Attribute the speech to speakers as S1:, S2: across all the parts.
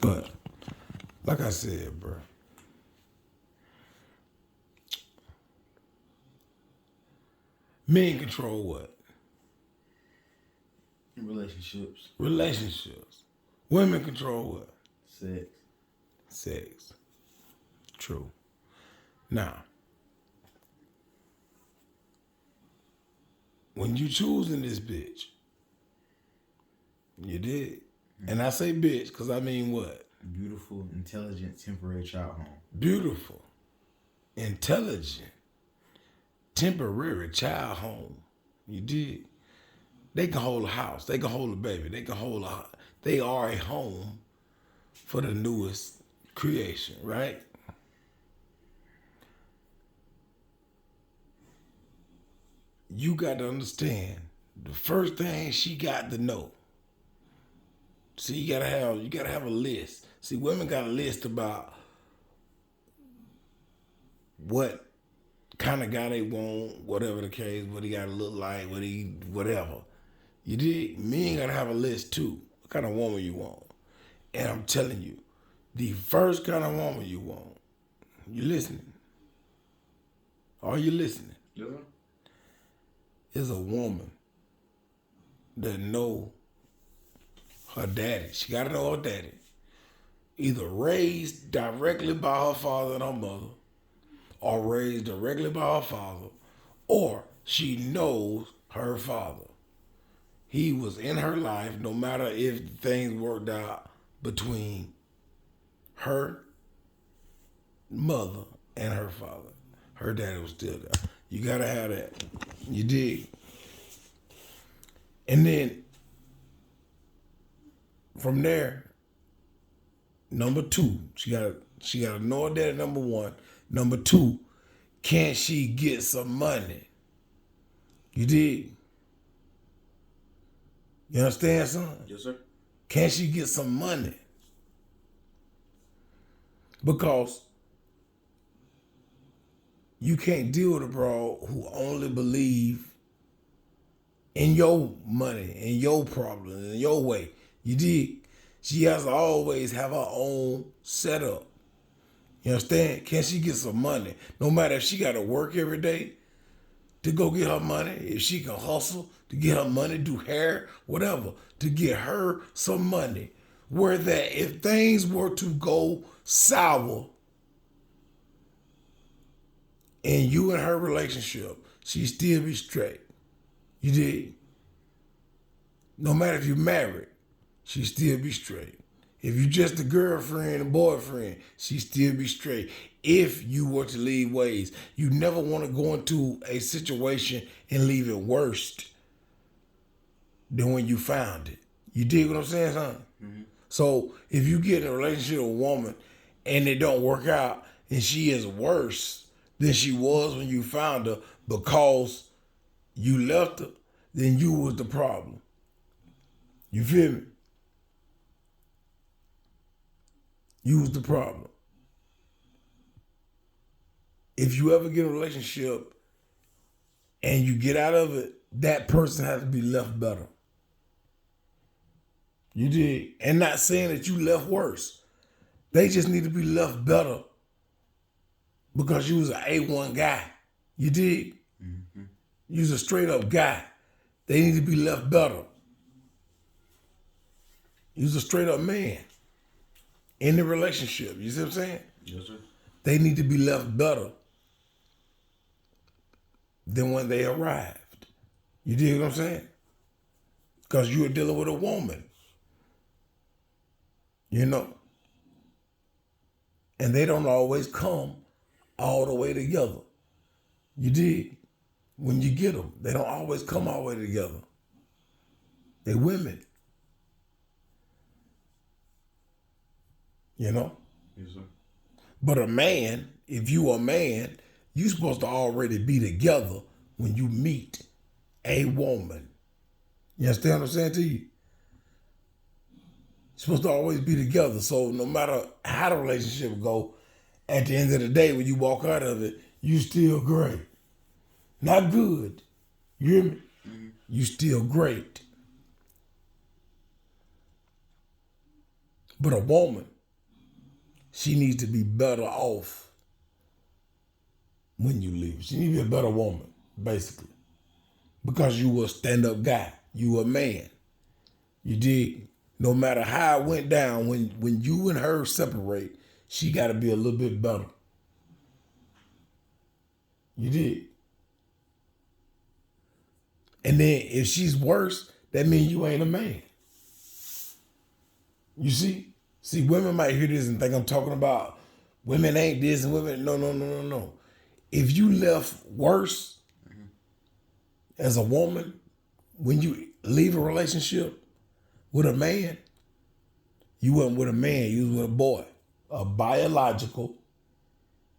S1: But like I said, bro, men control what?
S2: Relationships.
S1: Relationships. Women control what?
S2: Sex.
S1: Sex. True. Now, when you choosing this bitch, you did. And I say bitch because I mean what?
S2: Beautiful, intelligent, temporary child home.
S1: Beautiful, intelligent, temporary child home. You did. They can hold a house. They can hold a baby. They are a home for the newest creation, right? You got to understand the first thing she got to know. See, you gotta have a list. See, women got a list about what kind of guy they want, whatever the case, what he gotta look like, whatever. You did. Men gotta have a list too. What kind of woman you want? And I'm telling you, the first kind of woman you want, you listening? Are you listening?
S2: Yes, sir.
S1: Is a woman that know her daddy. She gotta know her daddy. Either raised directly by her father and her mother, or raised directly by her father, or she knows her father. He was in her life no matter if things worked out between her mother and her father. Her daddy was still there. You gotta have that. You dig? And then from there, number two, she gotta know her daddy, number one. Number two, can she get some money? You dig? You understand, son?
S2: Yes, sir.
S1: Can she get some money? Because you can't deal with a broad who only believe in your money, in your problems, in your way. You dig? She has to always have her own setup. You understand? Can she get some money? No matter if she got to work every day to go get her money, if she can hustle to get her money, do hair, whatever, to get her some money. Where that if things were to go sour in you and her relationship, she still be straight. You did. No matter if you're married, she still be straight. If you just a girlfriend and boyfriend, she still be straight. If you were to leave ways, you never want to go into a situation and leave it worse than when you found it. You dig what I'm saying, son? Mm-hmm. So if you get in a relationship with a woman and it don't work out and she is worse than she was when you found her because you left her, then you was the problem. You feel me? You was the problem. If you ever get in a relationship and you get out of it, that person has to be left better. You did. And not saying that you left worse. They just need to be left better because you was an A1 guy. You did. Mm-hmm. You was a straight up guy. They need to be left better. You was a straight up man in the relationship. You see what I'm saying?
S2: Yes, sir.
S1: They need to be left better than when they arrived. You dig what I'm saying? Because you were dealing with a woman. You know? And they don't always come all the way together. You dig? When you get them, they don't always come all the way together. They women. You know?
S2: Yes, sir.
S1: But a man, if you a man, you supposed to already be together when you meet a woman. You understand what I'm saying to you? You're supposed to always be together. So no matter how the relationship go, at the end of the day, when you walk out of it, you still great. Not good. You hear me? Mm-hmm. You still great. But a woman, she needs to be better off when you leave. She needs to be a better woman, basically. Because you a stand-up guy. You a man. You dig? No matter how it went down, when you and her separate, she got to be a little bit better. You dig? And then if she's worse, that means you ain't a man. You see? See, women might hear this and think I'm talking about women ain't this and women. No. If you left worse as a woman, when you leave a relationship with a man, you wasn't with a man, you was with a boy. A biological,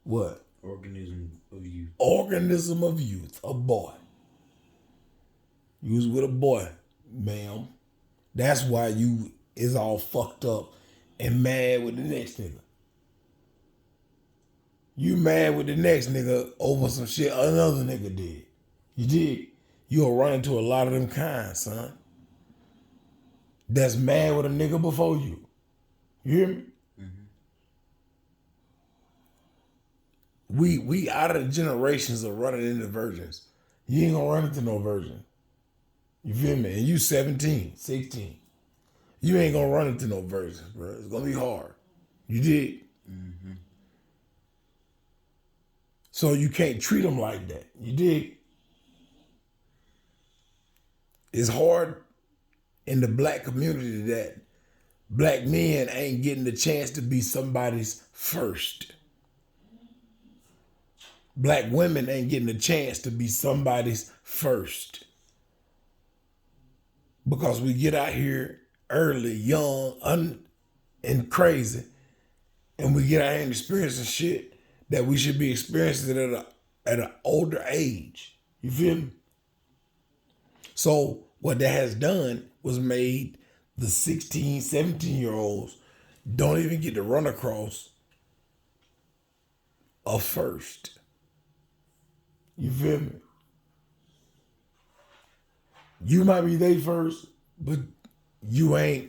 S1: what?
S2: Organism of youth.
S1: Organism of youth, a boy. You was with a boy, ma'am. That's why you is all fucked up and mad with the next nigga. You mad with the next nigga over some shit another nigga did. You did. You'll run into a lot of them kinds, son. That's mad with a nigga before you. You hear me? We out of the generations of running into virgins. You ain't gonna run into no virgin. You feel me? And you 17, 16. You ain't gonna run into no virgins, bro. It's gonna be hard. You did. So you can't treat them like that. You did. It's hard in the black community that black men ain't getting the chance to be somebody's first. Black women ain't getting a chance to be somebody's first. Because we get out here early, young, and crazy, and we get out here and experiencing shit that we should be experiencing at an older age. You feel me? So what that has done was made the 16, 17-year-olds don't even get to run across a first. You feel me? You might be they first, but they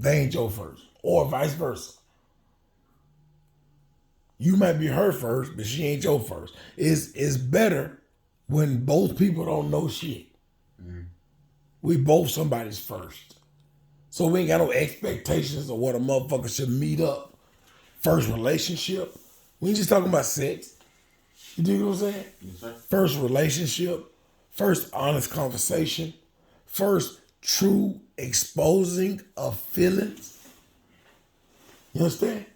S1: ain't your first, or vice versa. You might be her first, but she ain't your first. It's better when both people don't know shit. We both somebody's first. So we ain't got no expectations of what a motherfucker should meet up. First relationship. We ain't just talking about sex. You dig what I'm saying?
S2: Yes, sir.
S1: First relationship. First honest conversation. First true exposing of feelings. You understand?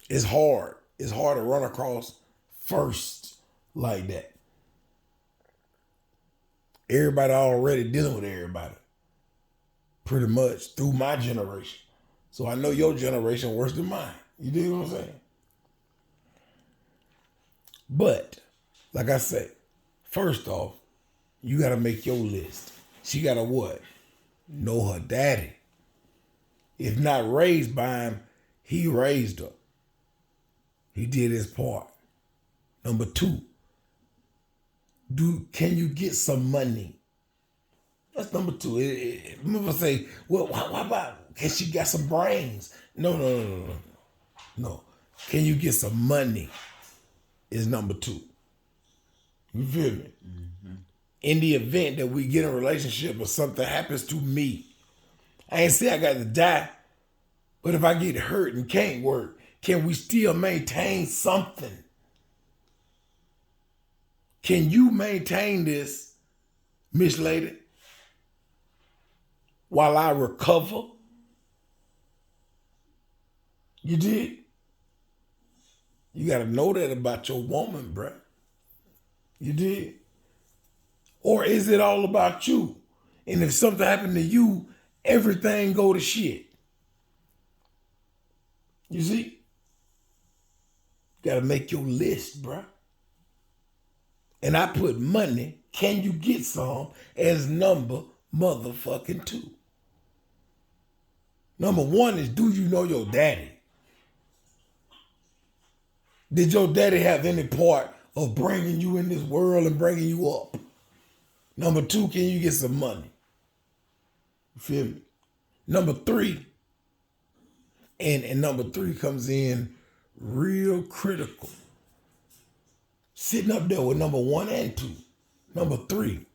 S1: It's hard. It's hard to run across first like that. Everybody already dealing with everybody. Pretty much through my generation. So I know your generation worse than mine. You dig what I'm saying? But, like I said, first off, you gotta make your list. She gotta what? Know her daddy. If not raised by him, he raised her. He did his part. Number two, can you get some money? That's number two. Remember say, well, how about, can she got some brains? No. Can you get some money is number two. You feel me? In the event that we get in a relationship or something happens to me, I ain't say I got to die, but if I get hurt and can't work, can we still maintain something? Can you maintain this, Miss Lady, while I recover? You did? You got to know that about your woman, bruh. You did? Or is it all about you? And if something happened to you, everything go to shit. You see? Got to make your list, bruh. And I put money, can you get some, as number motherfucking two. Number one is, do you know your daddy? Did your daddy have any part of bringing you in this world and bringing you up? Number two, can you get some money? feel me? Number three, and number three comes in real critical. Sitting up there with number one and two. Number three,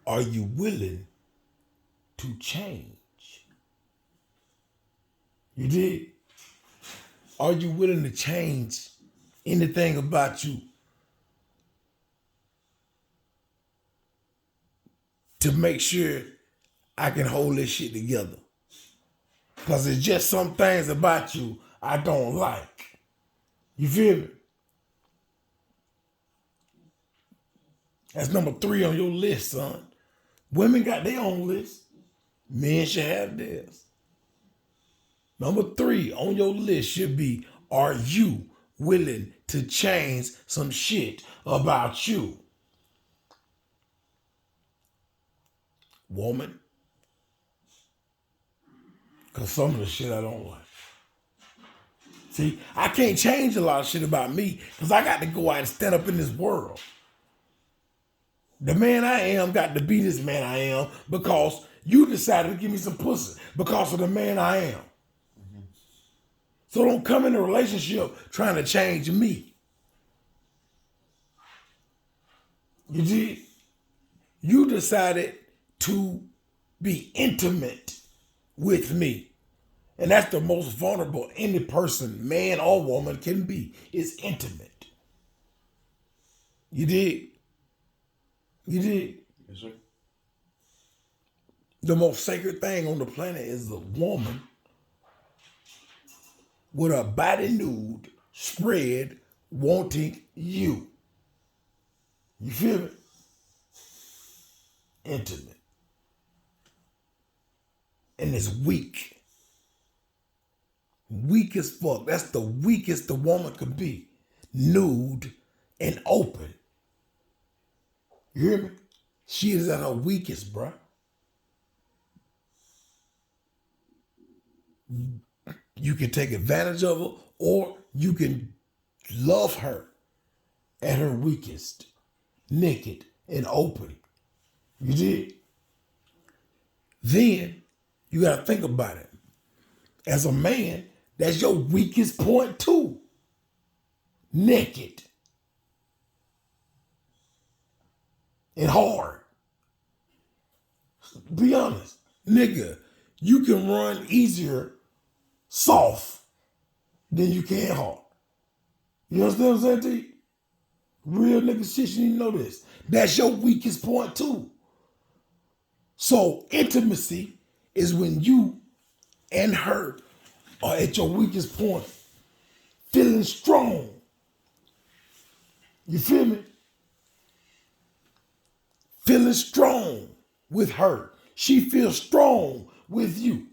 S1: are you willing to change? You did? Are you willing to change anything about you to make sure I can hold this shit together? Because it's just some things about you I don't like. You feel me? That's number three on your list, son. Women got their own list. Men should have theirs. Number three on your list should be, are you willing to change some shit about you? Woman. Because some of the shit I don't like. See, I can't change a lot of shit about me because I got to go out and stand up in this world. The man I am got to be this man I am because you decided to give me some pussy because of the man I am. So don't come in a relationship trying to change me. You did? You decided to be intimate with me. And that's the most vulnerable any person, man or woman, can be, is intimate. You did? You did?
S2: Yes, sir.
S1: The most sacred thing on the planet is a woman with her body nude, spread, wanting you. You feel me? Intimate. And it's weak. Weak as fuck. That's the weakest the woman could be. Nude and open. You hear me? She is at her weakest, bruh. You can take advantage of her or you can love her at her weakest, naked and open. You did? Then you got to think about it. As a man, that's your weakest point too. Naked and hard. Be honest. Nigga, you can run easier soft than you can hard. You understand what I'm saying to you? Real nigga shit, you need to know this. That's your weakest point too. So intimacy is when you and her are at your weakest point, feeling strong. You feel me? Feeling strong with her. She feels strong with you.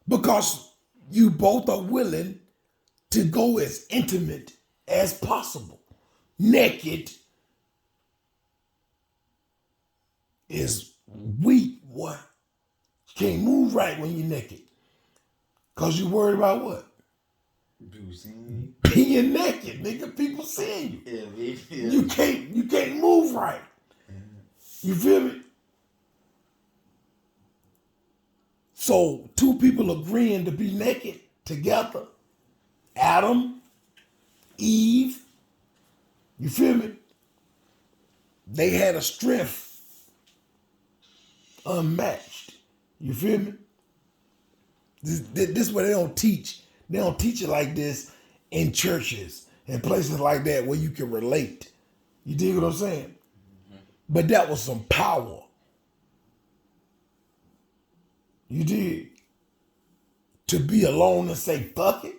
S1: Because you both are willing to go as intimate as possible. Naked is weak, what? You can't move right when you're naked. Because you're worried about what?
S2: People seeing
S1: Being naked, nigga. People seeing you.
S2: you. Yeah, baby. Yeah.
S1: You can't move right. You feel me? So two people agreeing to be naked together. Adam, Eve, you feel me? They had a strength unmatched. You feel me? This is what they don't teach. They don't teach it like this in churches and places like that where you can relate. You dig what I'm saying? Mm-hmm. But that was some power. You did. To be alone and say, fuck it.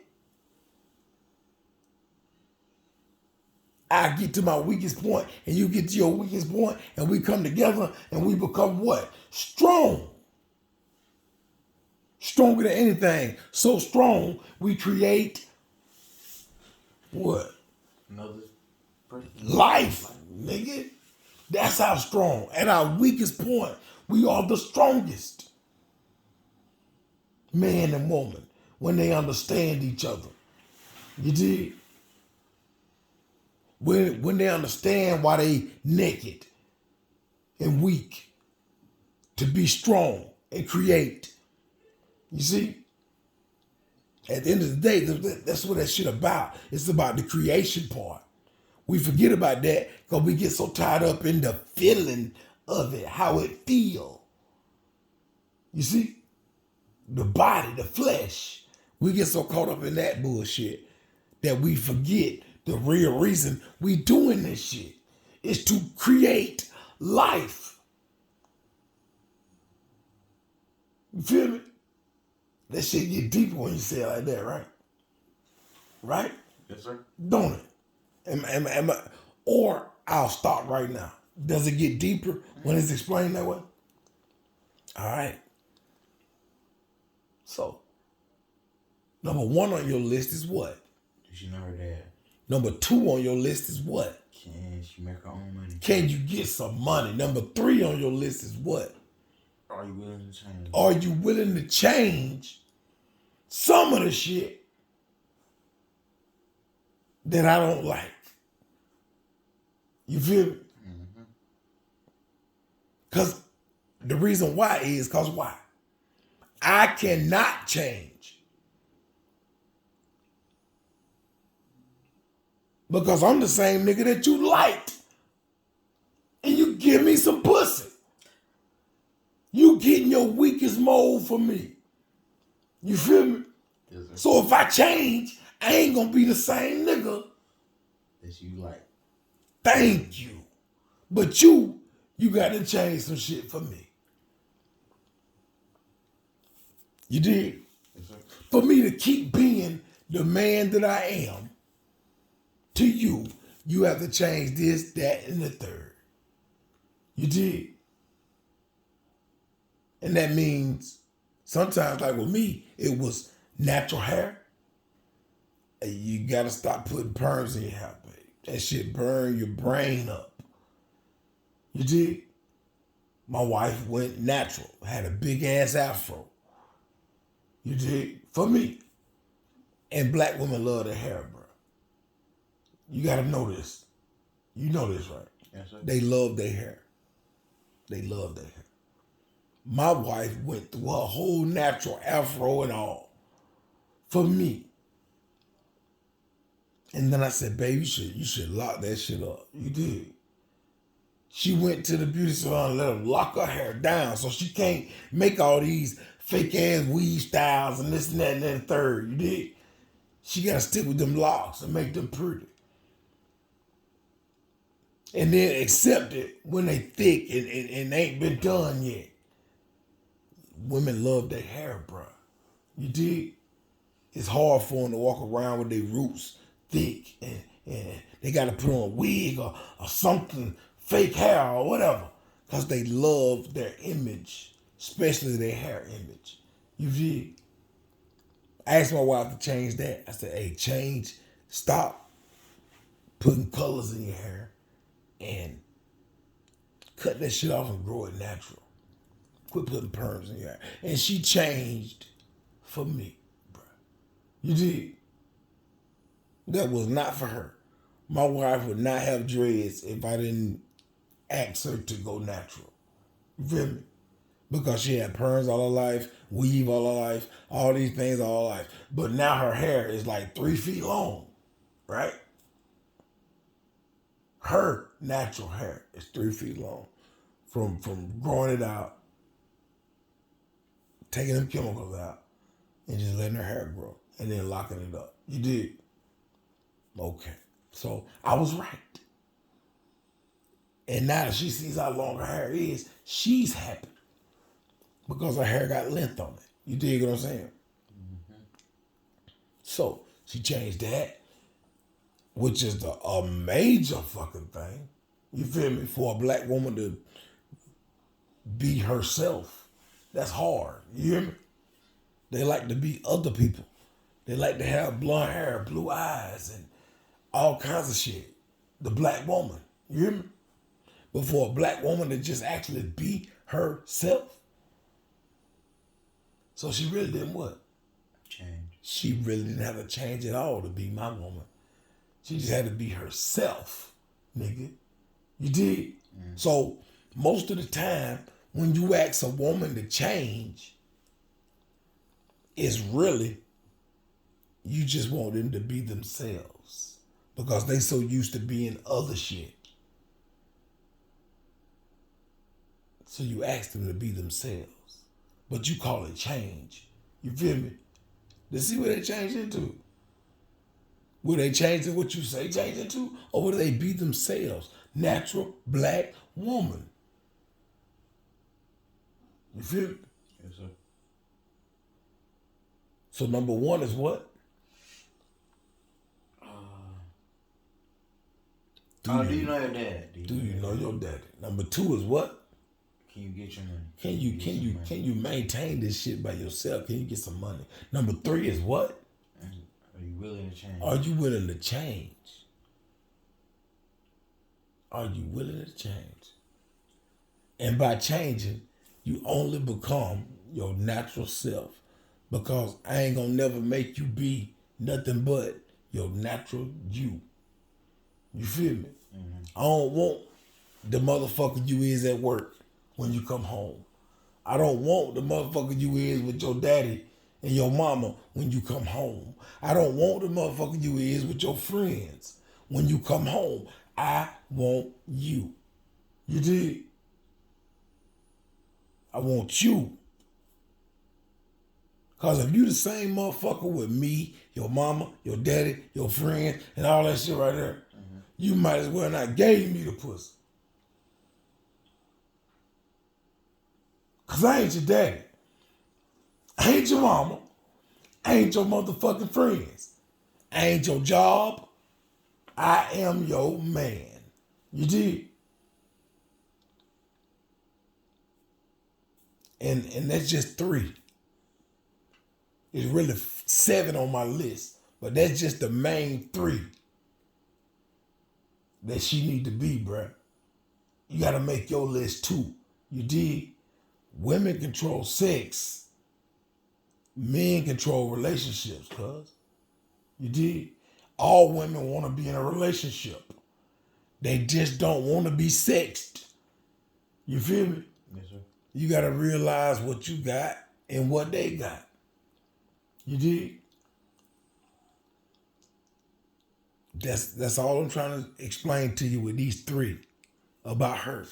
S1: I get to my weakest point and you get to your weakest point and we come together and we become what? Strong. Stronger than anything. So strong, we create what?
S2: Another person.
S1: Life, nigga. That's how strong. At our weakest point, we are the strongest. Man and woman, when they understand each other. You dig? When they understand why they naked. and weak to be strong and create. You see? At the end of the day, that's what that shit about. It's about the creation part. We forget about that because we get so tied up in the feeling of it, how it feel. You see? The body, the flesh. We get so caught up in that bullshit that we forget the real reason we doing this shit is to create life. You feel me? That shit get deeper when you say it like that, right? Right?
S2: Yes, sir.
S1: Don't it? Or I'll stop right now. Does it get deeper when it's explained that way? All right. So, number 1 on your list is what?
S2: Does she know her dad?
S1: Number 2 on your list is what?
S2: Can she make her own money?
S1: Can you get some money? Number 3 on your list is what?
S2: Are you willing to change?
S1: Are you willing to change some of the shit that I don't like? You feel me? Because the reason why is because why? I cannot change. Because I'm the same nigga that you liked. And you give me some pussy. You getting your weakest mode for me. You feel me?
S2: Yes, sir.
S1: So if I change, I ain't gonna be the same nigga.
S2: That you like.
S1: Thank you. But you gotta change some shit for me. You did?
S2: Yes, sir.
S1: For me to keep being the man that I am, to you, you have to change this, that, and the third. You did? And that means sometimes, like with me, it was natural hair. And you gotta stop putting perms in your hair, babe. That shit burn your brain up. You did? My wife went natural, had a big ass afro. You did? For me. And black women love their hair, bro. You gotta know this. You know this, right?
S2: Yes, sir.
S1: They love their hair. They love their hair. My wife went through her whole natural afro and all for me. And then I said, babe, you should lock that shit up. You did. She went to the beauty salon and let her lock her hair down so she can't make all these fake ass weave styles and this and that and then third. You did. She gotta stick with them locks and make them pretty. And then accept it when they thick and ain't been done yet. Women love their hair, bro. You dig? It's hard for them to walk around with their roots thick and they got to put on a wig or something, fake hair or whatever, because they love their image, especially their hair image. You dig? I asked my wife to change that. I said, hey, stop putting colors in your hair and cut that shit off and grow it natural. Quit putting perms in your hair. And she changed for me, bro. You did. That was not for her. My wife would not have dreads if I didn't ask her to go natural. You feel me? Because she had perms all her life, weave all her life, all these things all her life. But now her hair is like 3 feet long, right? Her natural hair is 3 feet long from growing it out, taking them chemicals out, and just letting her hair grow, and then locking it up. You did? Okay. So I was right. And now that she sees how long her hair is, she's happy because her hair got length on it. You dig what I'm saying? Mm-hmm. So she changed that, which is a major fucking thing. You feel me? For a black woman to be herself, that's hard. You hear me? They like to be other people. They like to have blonde hair, blue eyes, and all kinds of shit. The black woman. You hear me? But for a black woman to just actually be herself. So she really didn't what?
S2: Change.
S1: She really didn't have to change at all to be my woman. She just had to be herself, nigga. You did? So most of the time, when you ask a woman to change, it's really you just want them to be themselves because they so used to being other shit. So you ask them to be themselves, but you call it change. You feel me? Let's see what they change into. Will they change into what you say change into, or will they be themselves? Natural black woman. You feel me?
S2: Yes, sir.
S1: So number one is what?
S2: Do you know your dad?
S1: Do you know your daddy? Number two is what?
S2: Can you get your money?
S1: Can you maintain this shit by yourself? Can you get some money? Number three is what?
S2: Are you willing to change?
S1: Are you willing to change? Are you willing to change? And by changing, you only become your natural self. Because I ain't gonna never make you be nothing but your natural you. You feel me? I don't want the motherfucker you is at work when you come home. I don't want the motherfucker you is with your daddy and your mama when you come home. I don't want the motherfucker you is with your friends when you come home. I want you. You dig? I want you. Cause if you the same motherfucker with me, your mama, your daddy, your friends, and all that shit right there, you might as well not gave me the pussy. Cause I ain't your daddy. I ain't your mama. I ain't your motherfucking friends. I ain't your job. I am your man. You did. And that's just 3. It's really 7 on my list, but that's just the main 3 that she need to be, bruh. You gotta make your list too. You did. Women control sex. Men control relationships, cuz. You did. All women want to be in a relationship. They just don't want to be sexed. You feel me?
S2: Yes, sir.
S1: You gotta realize what you got and what they got. You did. That's all I'm trying to explain to you with these 3 about her.